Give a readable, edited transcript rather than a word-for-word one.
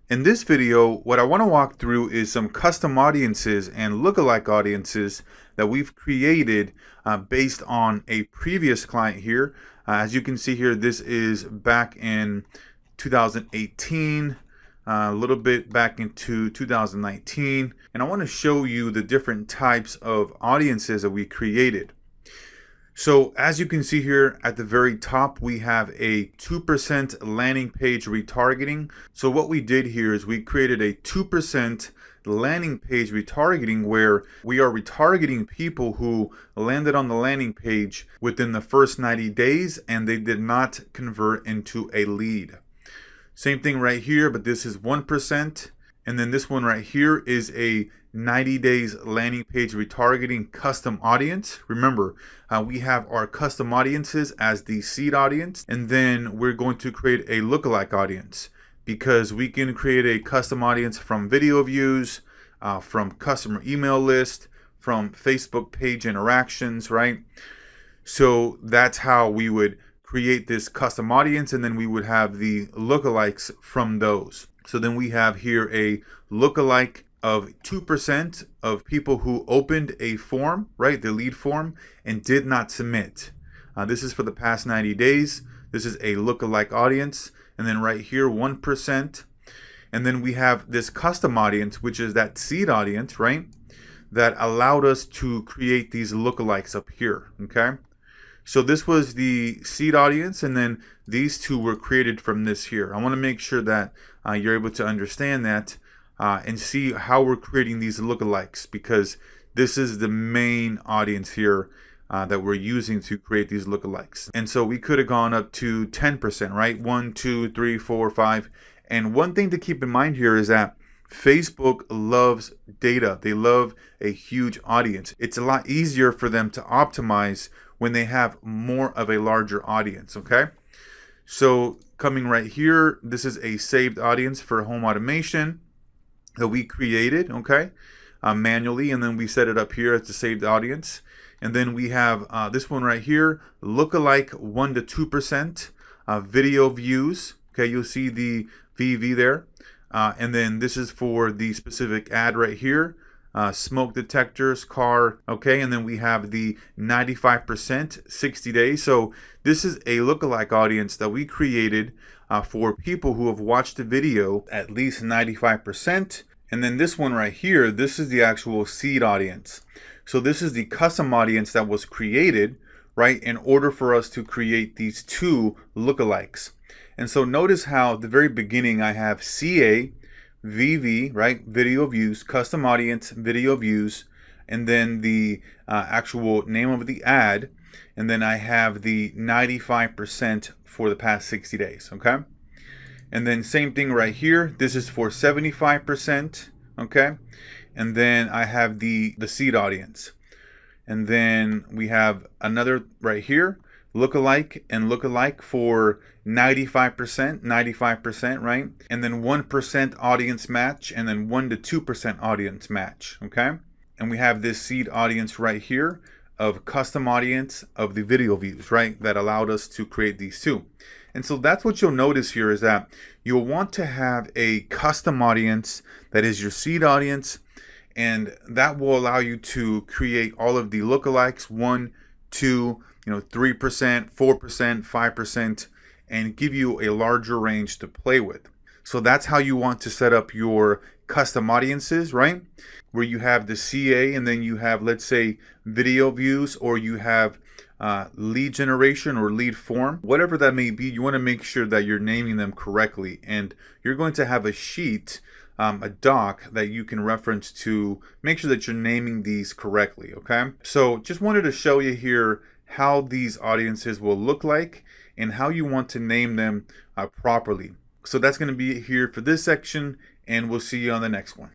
In this video, what I want to walk through is some custom audiences and lookalike audiences that we've created based on a previous client here. As you can see here, this is back in 2018, a little bit back into 2019, and I want to show you the different types of audiences that we created. So as you can see here at the very top, we have a 2% landing page retargeting. So what we did here is we created a 2% landing page retargeting where we are retargeting people who landed on the landing page within the first 90 days and they did not convert into a lead. Same thing right here, but this is 1%. And then this one right here is a 90 days landing page retargeting custom audience. Remember, we have our custom audiences as the seed audience, and then we're going to create a lookalike audience because we can create a custom audience from video views, from customer email list, from Facebook page interactions, right? So that's how we would create this custom audience, and then we would have the lookalikes from those. So then we have here a lookalike of 2% of people who opened a form, right, the lead form, and did not submit. This is for the past 90 days. This is a lookalike audience. And then right here, 1%. And then we have this custom audience, which is that seed audience, right, that allowed us to create these lookalikes up here, okay? So this was the seed audience, and then these two were created from this here. I want to make sure that you're able to understand that and see how we're creating these lookalikes, because this is the main audience here that we're using to create these lookalikes. And so we could have gone up to 10%, right? 1, 2, 3, 4, 5. And one thing to keep in mind here is that Facebook loves data. They love a huge audience. It's a lot easier for them to optimize when they have more of a larger audience, okay? So coming right here, this is a saved audience for home automation that we created, okay, manually, and then we set it up here as the saved audience. And then we have this one right here, lookalike 1 to 2% video views, okay, you'll see the VV there. And then this is for the specific ad right here, smoke detectors, car, okay, and then we have the 95% 60 days. So this is a lookalike audience that we created for people who have watched the video at least 95%. And then this one right here, this is the actual seed audience. So this is the custom audience that was created, right, in order for us to create these two lookalikes. And so notice how at the very beginning I have CA, VV, right, video views, custom audience, video views, and then the actual name of the ad, and then I have the 95% for the past 60 days, okay? And then same thing right here, this is for 75%, okay? And then I have the seed audience. And then we have another right here, lookalike and lookalike for 95%, right? And then 1% audience match, and then 1 to 2% audience match, okay? And we have this seed audience right here of custom audience of the video views, right? That allowed us to create these two. And so that's what you'll notice here is that you'll want to have a custom audience that is your seed audience, and that will allow you to create all of the lookalikes, 1, 2, 3%, 4%, 5%, and give you a larger range to play with. So that's how you want to set up your custom audiences, right? Where you have the CA, and then you have, let's say, video views, or you have lead generation or lead form, whatever that may be. You want to make sure that you're naming them correctly, and you're going to have a sheet, a doc that you can reference to make sure that you're naming these correctly, okay? So just wanted to show you here how these audiences will look like and how you want to name them properly. So that's going to be it here for this section, and we'll see you on the next one.